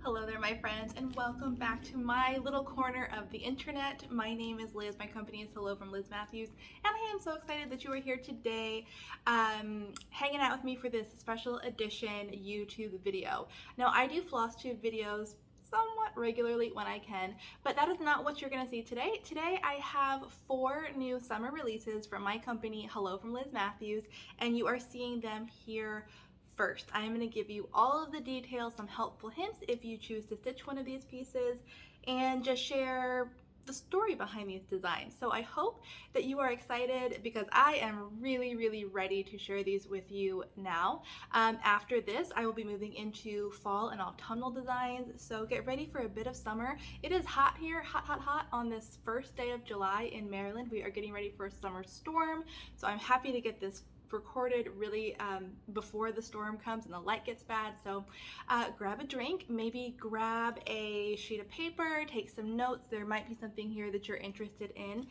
Hello there, my friends, and welcome back to my little corner of the internet. My name is Liz. My company is Hello From Liz Mathews, and I am so excited that you are here today hanging out with me for this special edition YouTube video. Now, I do floss tube videos somewhat regularly when I can, but that is not what you're going to see today. Today I have 4 new summer releases from my company, Hello From Liz Mathews, and you are seeing them here first. I'm going to give you all of the details, some helpful hints if you choose to stitch one of these pieces, and just share the story behind these designs. So I hope that you are excited because I am really ready to share these with you now. After this, I will be moving into fall and autumnal designs, so get ready for a bit of summer. It is hot here, hot on this first day of July in Maryland. We are getting ready for a summer storm, so I'm happy to get this recorded really before the storm comes and the light gets bad. So grab a drink, maybe grab a sheet of paper, take some notes. There might be something here that you're interested in.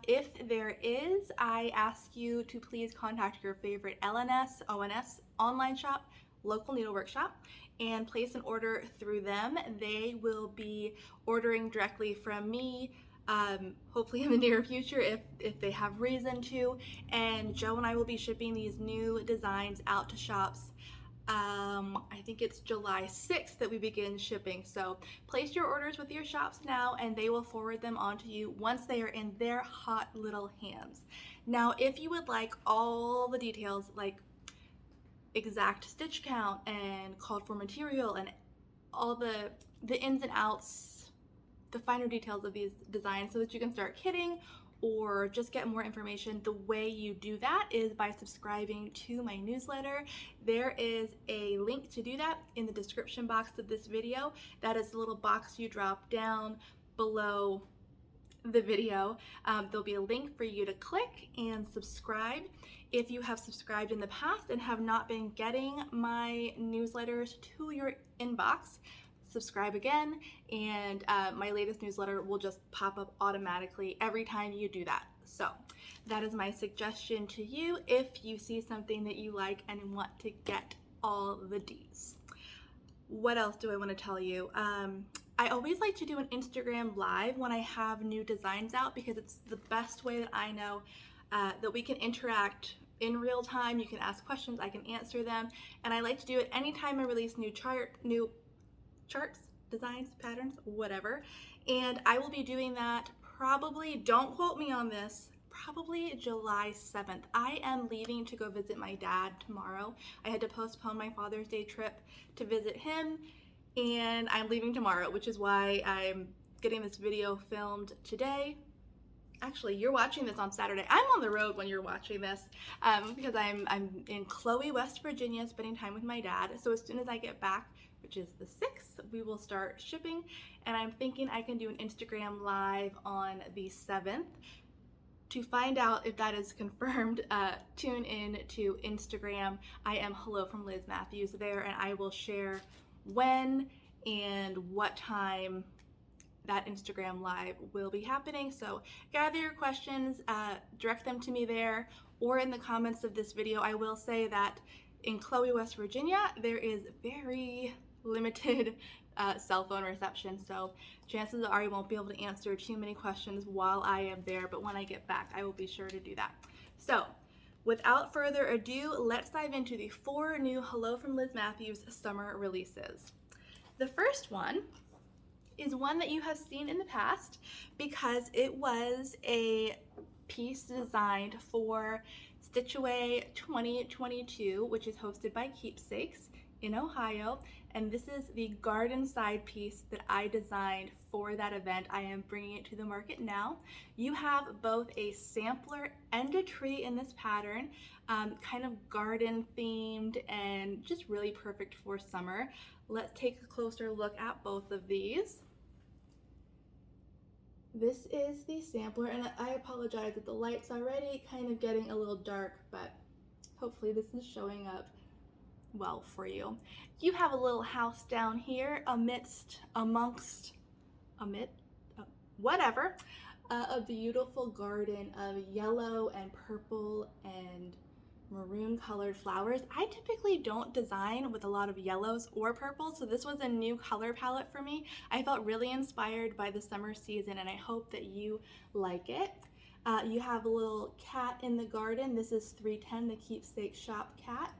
If there is, I ask you to please contact your favorite LNS, ONS online shop, local needlework shop, and place an order through them. They will be ordering directly from me, hopefully in the near future if they have reason to, and Joe and I will be shipping these new designs out to shops. I think it's July 6th that we begin shipping, so place your orders with your shops now and they will forward them on to you once they are in their hot little hands. Now, if you would like all the details, like exact stitch count and called for material and all the ins and outs, the finer details of these designs so that you can start kitting or just get more information, the way you do that is by subscribing to my newsletter. There is a link to do that in the description box of this video. That is the little box you drop down below the video. There'll be a link for you to click and subscribe. If you have subscribed in the past and have not been getting my newsletters to your inbox, subscribe again, and my latest newsletter will just pop up automatically every time you do that. So that is my suggestion to you if you see something that you like and want to get all the D's. What else do I want to tell you? I always like to do an Instagram live when I have new designs out because it's the best way that I know that we can interact in real time. You can ask questions, I can answer them, and I like to do it anytime I release new charts, designs, patterns, whatever. And I will be doing that probably, don't quote me on this, probably July 7th. I am leaving to go visit my dad tomorrow. I had to postpone my Father's Day trip to visit him, and I'm leaving tomorrow, which is why I'm getting this video filmed today. Actually, you're watching this on Saturday. I'm on the road when you're watching this because I'm in Chloe, West Virginia, spending time with my dad. So as soon as I get back, which is the 6th, we will start shipping, and I'm thinking I can do an Instagram live on the 7th. To find out if that is confirmed, tune in to Instagram. I am Hello From Liz Mathews there, and I will share when and what time that Instagram live will be happening. So gather your questions, direct them to me there or in the comments of this video. I will say that in Chloe, West Virginia, there is very limited cell phone reception, so chances are I won't be able to answer too many questions while I am there, but when I get back I will be sure to do that. So without further ado, let's dive into the 4 new Hello From Liz Mathews summer releases. The first one is one that you have seen in the past because it was a piece designed for Stitch Away 2022, which is hosted by Keepsakes in Ohio, and this is the Gardenside piece that I designed for that event. I am bringing it to the market now. You have both a sampler and a tree in this pattern, kind of garden themed and just really perfect for summer. Let's take a closer look at both of these. This is the sampler, and I apologize that the light's already kind of getting a little dark, but hopefully this is showing up well for you. You have a little house down here amongst a beautiful garden of yellow and purple and maroon colored flowers. I typically don't design with a lot of yellows or purples, so this was a new color palette for me. I felt really inspired by the summer season, and I hope that you like it. You have a little cat in the garden. This is 310, the keepsake shop cat.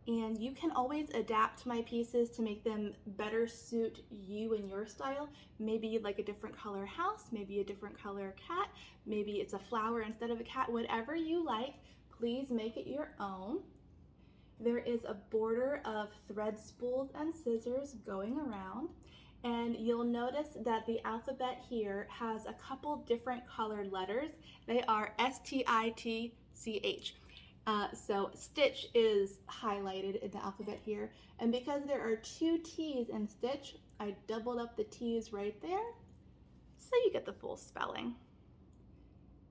And you can always adapt my pieces to make them better suit you and your style. Maybe you'd like a different color house, maybe a different color cat, maybe it's a flower instead of a cat. Whatever you like, please make it your own. There is a border of thread spools and scissors going around. And you'll notice that the alphabet here has a couple different colored letters. They are S-T-I-T-C-H. So stitch is highlighted in the alphabet here, and because there are 2 T's in stitch, I doubled up the T's right there, so you get the full spelling.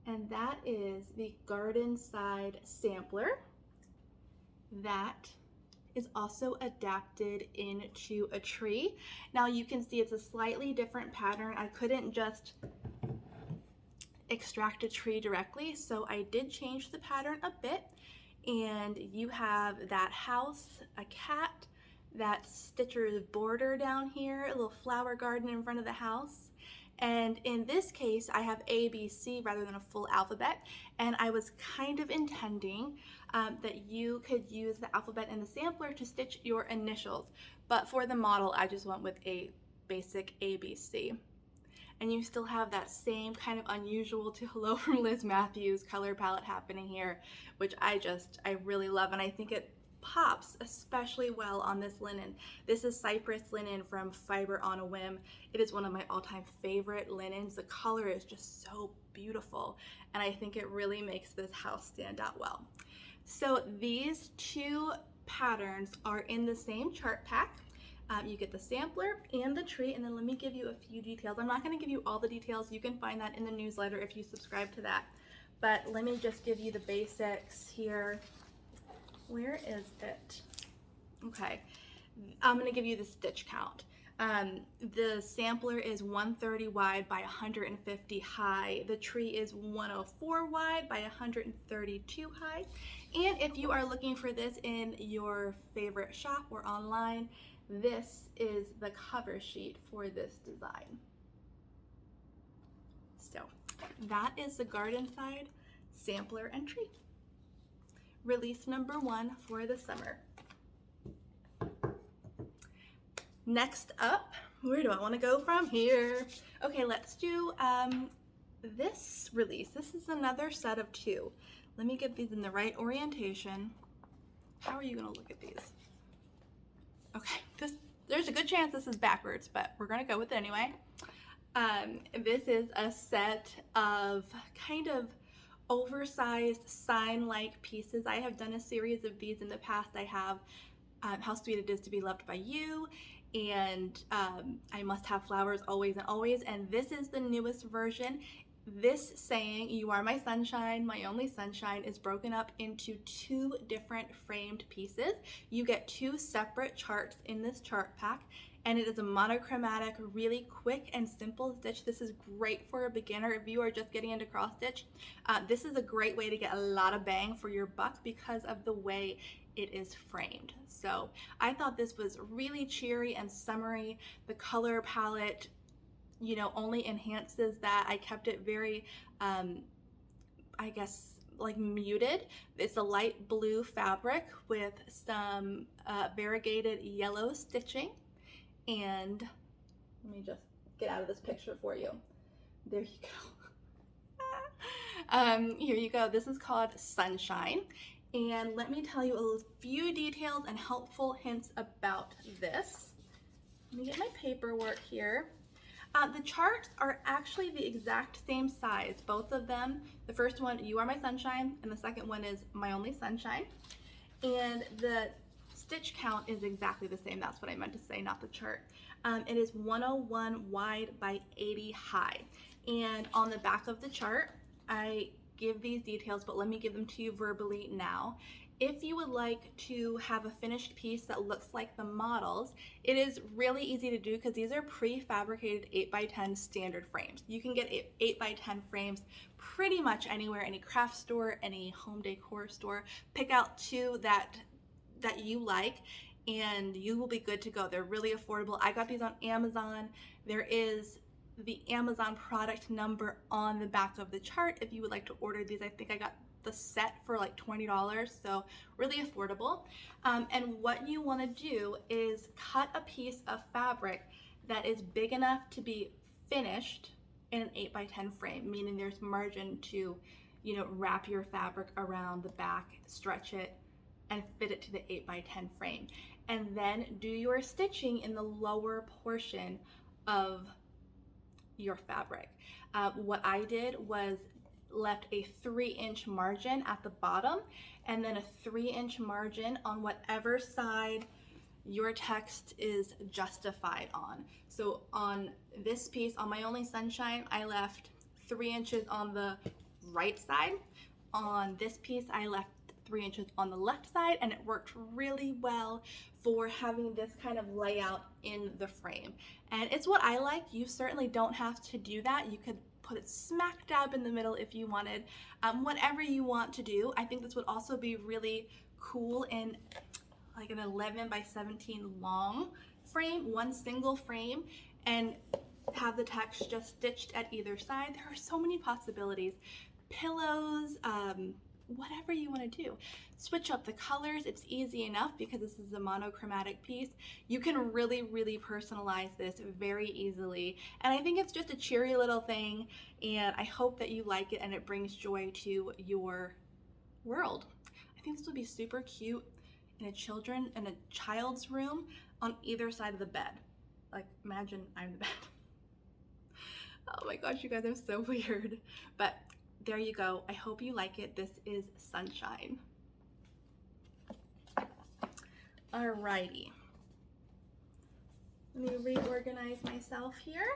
And that is the Gardenside sampler. That is also adapted into a tree. Now you can see it's a slightly different pattern. I couldn't just extract a tree directly, so I did change the pattern a bit. And you have that house, a cat, that stitcher's border down here, a little flower garden in front of the house. And in this case, I have A, B, C rather than a full alphabet. And I was kind of intending that you could use the alphabet in the sampler to stitch your initials. But for the model, I just went with a basic A, B, C. And you still have that same kind of unusual to Hello From Liz Mathews color palette happening here, which I really love, and I think it pops especially well on this linen. This is Cypress linen from Fiber on a Whim. It is one of my all-time favorite linens. The color is just so beautiful, and I think it really makes this house stand out well. So these 2 patterns are in the same chart pack. You get the sampler and the tree, and then let me give you a few details. I'm not going to give you all the details. You can find that in the newsletter if you subscribe to that. But let me just give you the basics here. Where is it? Okay, I'm going to give you the stitch count. The sampler is 130 wide by 150 high. The tree is 104 wide by 132 high. And if you are looking for this in your favorite shop or online, this is the cover sheet for this design. So that is the Gardenside sampler and tree. Release number 1 for the summer. Next up, where do I want to go from here? Okay, let's do this release. This is another set of 2. Let me get these in the right orientation. How are you going to look at these? Okay, there's a good chance this is backwards, but we're gonna go with it anyway. This is a set of kind of oversized sign-like pieces. I have done a series of these in the past. I have How Sweet It Is to Be Loved by You, and I Must Have Flowers Always and Always, and this is the newest version. This saying, "You are my sunshine, my only sunshine," is broken up into 2 different framed pieces. You get 2 separate charts in this chart pack, and it is a monochromatic, really quick and simple stitch. This is great for a beginner. If you are just getting into cross stitch, this is a great way to get a lot of bang for your buck because of the way it is framed. So I thought this was really cheery and summery. The color palette, you know, only enhances that. I kept it very, I guess, like muted. It's a light blue fabric with some variegated yellow stitching. And let me just get out of this picture for you. There you go. Here you go. This is called Sunshine. And let me tell you a few details and helpful hints about this. Let me get my paperwork here. The charts are actually the exact same size, both of them. The first one, You Are My Sunshine, and the second one is My Only Sunshine. And the stitch count is exactly the same. That's what I meant to say, not the chart. It is 101 wide by 80 high. And on the back of the chart, I give these details, but let me give them to you verbally now. If you would like to have a finished piece that looks like the models, it is really easy to do because these are prefabricated 8x10 standard frames. You can get 8x10 frames pretty much anywhere, any craft store, any home decor store. Pick out two that you like and you will be good to go. They're really affordable. I got these on Amazon. There is the Amazon product number on the back of the chart if you would like to order these. I think I got the set for like $20, so really affordable. And what you want to do is cut a piece of fabric that is big enough to be finished in an 8x10 frame, meaning there's margin to, wrap your fabric around the back, stretch it, and fit it to the 8x10 frame. And then do your stitching in the lower portion of your fabric. What I did was left a 3-inch margin at the bottom and then a 3-inch margin on whatever side your text is justified on. So on this piece, on my Only Sunshine, I left 3 inches on the right side. On this piece, I left 3 inches on the left side, and it worked really well for having this kind of layout in the frame. And it's what I like. You certainly don't have to do that. You could put it smack dab in the middle if you wanted. Whatever you want to do. I think this would also be really cool in like an 11x17 long frame, one single frame, and have the text just stitched at either side. There are so many possibilities. Pillows, whatever you want to do. Switch up the colors. It's easy enough because this is a monochromatic piece. You can really, really personalize this very easily. And I think it's just a cheery little thing, and I hope that you like it and it brings joy to your world. I think this would be super cute in a child's room on either side of the bed. Like, imagine I'm the bed. Oh my gosh, you guys are so weird. But there you go. I hope you like it. This is Sunshine. Alrighty. Let me reorganize myself here.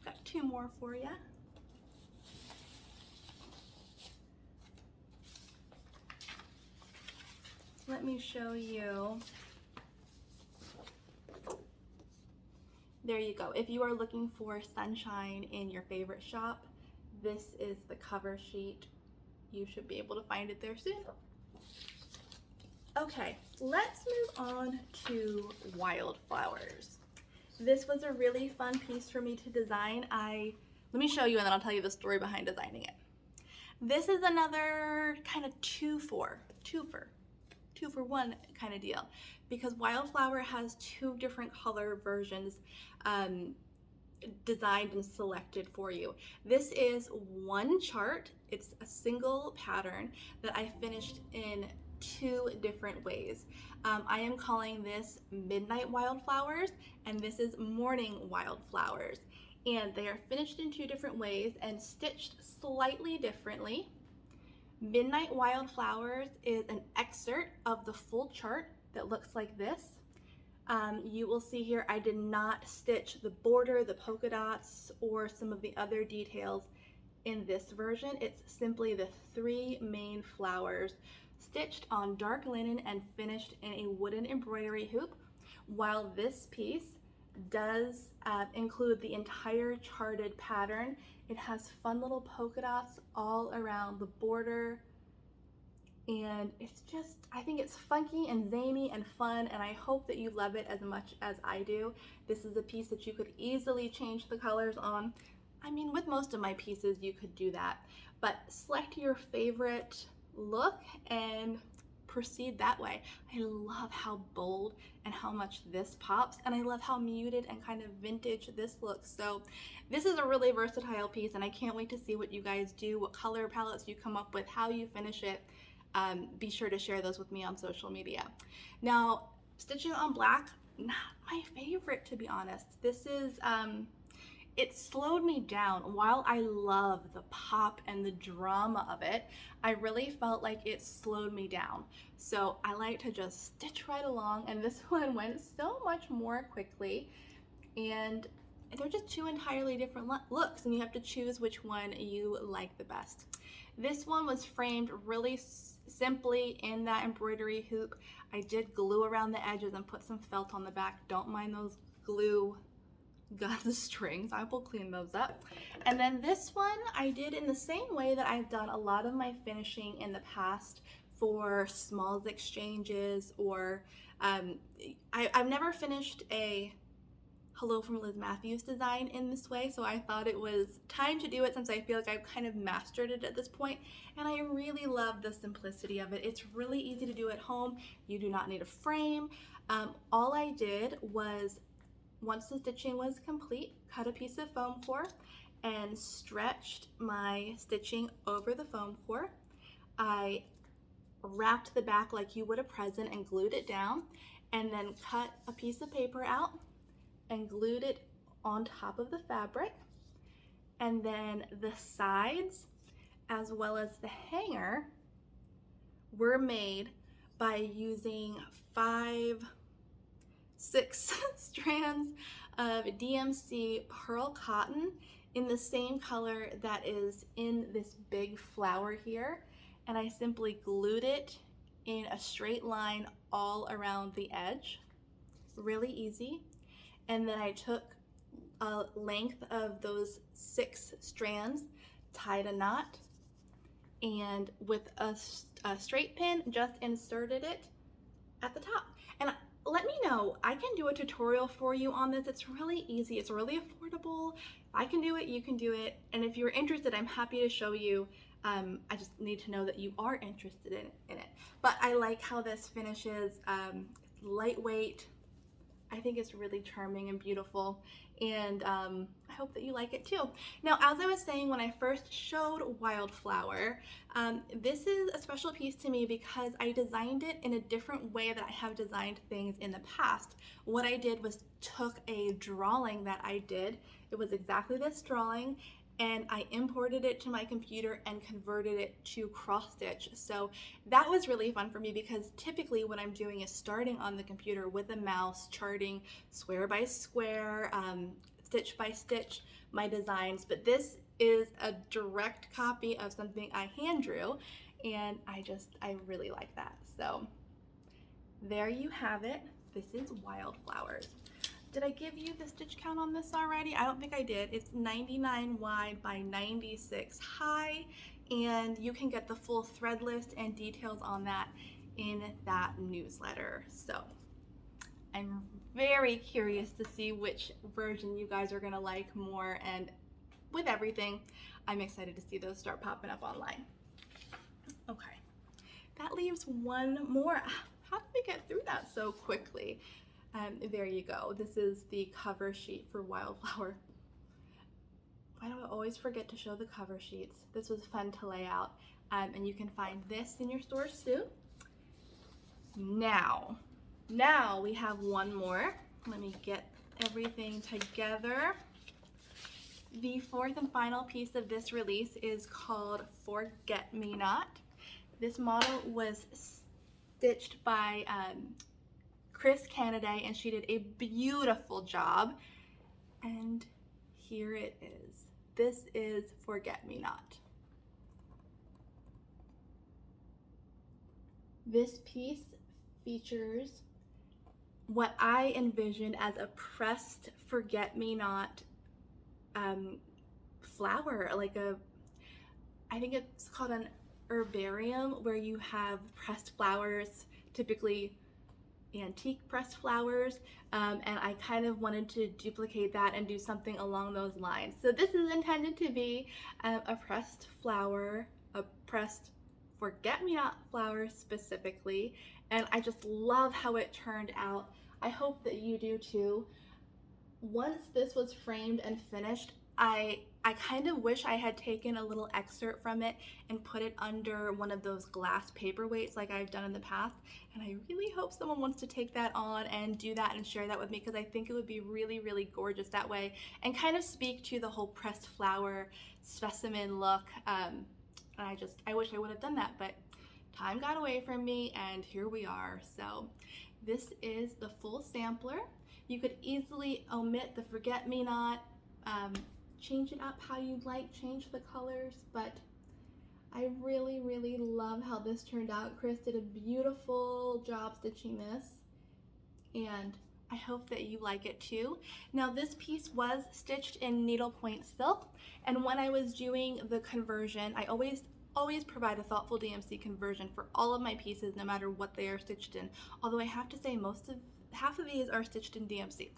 Got 2 more for you. Let me show you. There you go. If you are looking for Sunshine in your favorite shop, this is the cover sheet. You should be able to find it there soon. Okay, let's move on to Wildflowers. This was a really fun piece for me to design. Let me show you and then I'll tell you the story behind designing it. This is another kind of two for one kind of deal, because Wildflower has 2 different color versions designed and selected for you. This is one chart. It's a single pattern that I finished in 2 different ways. I am calling this Midnight Wildflowers and this is Morning Wildflowers, and they are finished in 2 different ways and stitched slightly differently. Midnight Wildflowers is an excerpt of the full chart that looks like this. You will see here I did not stitch the border, the polka dots, or some of the other details in this version. It's simply the 3 main flowers stitched on dark linen and finished in a wooden embroidery hoop, while this piece does include the entire charted pattern. It has fun little polka dots all around the border, and it's just, I think it's funky and zany and fun, and I hope that you love it as much as I do. This is a piece that you could easily change the colors on. I mean, with most of my pieces you could do that, but select your favorite look and proceed that way. I love how bold and how much this pops, and I love how muted and kind of vintage this looks. So this is a really versatile piece, and I can't wait to see what you guys do, what color palettes you come up with, how you finish it. Be sure to share those with me on social media. Now, stitching on black, not my favorite, to be honest. This is it slowed me down. While I love the pop and the drama of it, I really felt like it slowed me down. So I like to just stitch right along, and this one went so much more quickly. And they're just two entirely different looks, and you have to choose which one you like the best. This one was framed really simply in that embroidery hoop. I did glue around the edges and put some felt on the back. Don't mind those glue gun strings. I will clean those up. And then this one I did in the same way that I've done a lot of my finishing in the past for smalls exchanges, or I've never finished a Hello From Liz Mathews design in this way, so I thought it was time to do it since I feel like I've kind of mastered it at this point, and I really love the simplicity of it. It's really easy to do at home. You do not need a frame. All I did was, once the stitching was complete, cut a piece of foam core and stretched my stitching over the foam core. I wrapped the back like you would a present and glued it down, and then cut a piece of paper out and glued it on top of the fabric. And then the sides as well as the hanger were made by using 6 strands of DMC pearl cotton in the same color that is in this big flower here, and I simply glued it in a straight line all around the edge. Really easy. And then I took a length of those 6 strands, tied a knot, and with a straight pin just inserted it at the top. And let me know, I can do a tutorial for you on this. It's really easy, it's really affordable. If I can do it, you can do it. And if you're interested, I'm happy to show you. I just need to know that you are interested in it. But I like how this finishes, lightweight. I think it's really charming and beautiful, and I hope that you like it too. Now, as I was saying when I first showed Wildflower, this is a special piece to me because I designed it in a different way that I have designed things in the past. What I did was took a drawing that I did. It was exactly this drawing, and I imported it to my computer and converted it to cross stitch. So that was really fun for me because typically what I'm doing is starting on the computer with a mouse, charting square by square, stitch by stitch my designs, but this is a direct copy of something I hand drew, and I really like that. So there you have it. This is Wildflowers. Did I give you the stitch count on this already? I don't think I did. It's 99 wide by 96 high, and you can get the full thread list and details on that in that newsletter. So I'm very curious to see which version you guys are gonna like more, and with everything, I'm excited to see those start popping up online. Okay, that leaves one more. How did we get through that so quickly? There you go. This is the cover sheet for Wildflower. Why do I always forget to show the cover sheets? This was fun to lay out, and you can find this in your stores too. Now we have one more. Let me get everything together. The 4th and final piece of this release is called Forget Me Not. This model was stitched by Chris Canaday, and she did a beautiful job, and here it is. This is Forget Me Not. This piece features what I envisioned as a pressed Forget Me Not flower, like I think it's called an herbarium, where you have pressed flowers, typically antique pressed flowers, and I kind of wanted to duplicate that and do something along those lines. So this is intended to be a pressed flower, a pressed forget-me-not flower specifically, and I just love how it turned out. I hope that you do too. Once this was framed and finished, I kind of wish I had taken a little excerpt from it and put it under one of those glass paperweights like I've done in the past, and I really hope someone wants to take that on and do that and share that with me, because I think it would be really, really gorgeous that way and kind of speak to the whole pressed flower specimen look. I wish I would have done that, but time got away from me and here we are. So this is the full sampler. You could easily omit the forget-me-not, change it up how you'd like, change the colors, but I really, really love how this turned out. Chris did a beautiful job stitching this, and I hope that you like it too. Now this piece was stitched in needlepoint silk, and when I was doing the conversion, I always provide a thoughtful DMC conversion for all of my pieces, no matter what they are stitched in. Although I have to say half of these are stitched in DMC.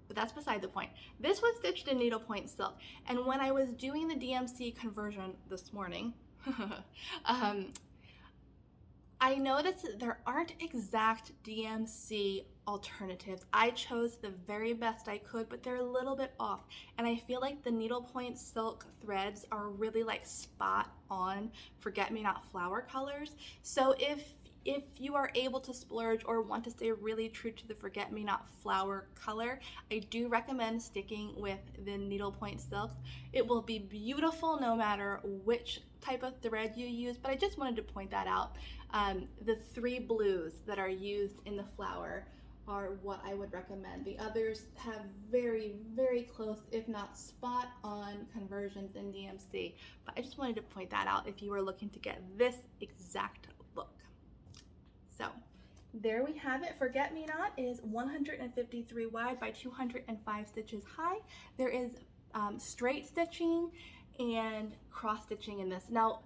But that's beside the point. This was stitched in needlepoint silk, and when I was doing the DMC conversion this morning, I noticed that there aren't exact DMC alternatives. I chose the very best I could, but they're a little bit off, and I feel like the needlepoint silk threads are really like spot on forget-me-not flower colors. So if you are able to splurge or want to stay really true to the forget-me-not flower color, I do recommend sticking with the needlepoint silk. It will be beautiful no matter which type of thread you use, but I just wanted to point that out. The 3 blues that are used in the flower are what I would recommend. The others have very, very close, if not spot on conversions in DMC, but I just wanted to point that out if you are looking to get this exact look. So there we have it. Forget-me-not is 153 wide by 205 stitches high. There is straight stitching and cross stitching in this. Now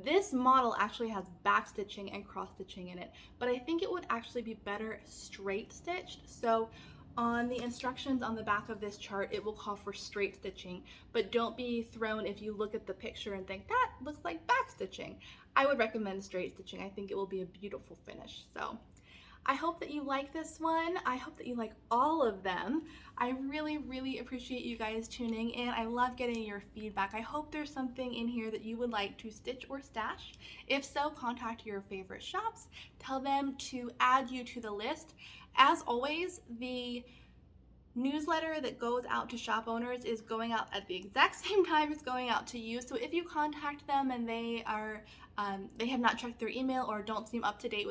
this model actually has back stitching and cross stitching in it, but I think it would actually be better straight stitched. So on the instructions on the back of this chart, it will call for straight stitching, but don't be thrown if you look at the picture and think that looks like back stitching. I would recommend straight stitching. I think it will be a beautiful finish. So I hope that you like this one. I hope that you like all of them. I really, really appreciate you guys tuning in. I love getting your feedback. I hope there's something in here that you would like to stitch or stash. If so, contact your favorite shops. Tell them to add you to the list. As always, the newsletter that goes out to shop owners is going out at the exact same time it's going out to you. So if you contact them and they have not checked their email or don't seem up to date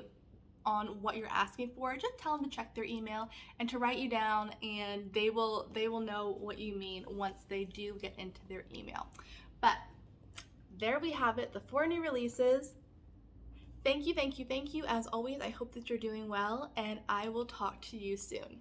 on what you're asking for, just tell them to check their email and to write you down, and they will know what you mean once they do get into their email. But there we have it, the 4 new releases. Thank you, thank you, thank you. As always, I hope that you're doing well, and I will talk to you soon.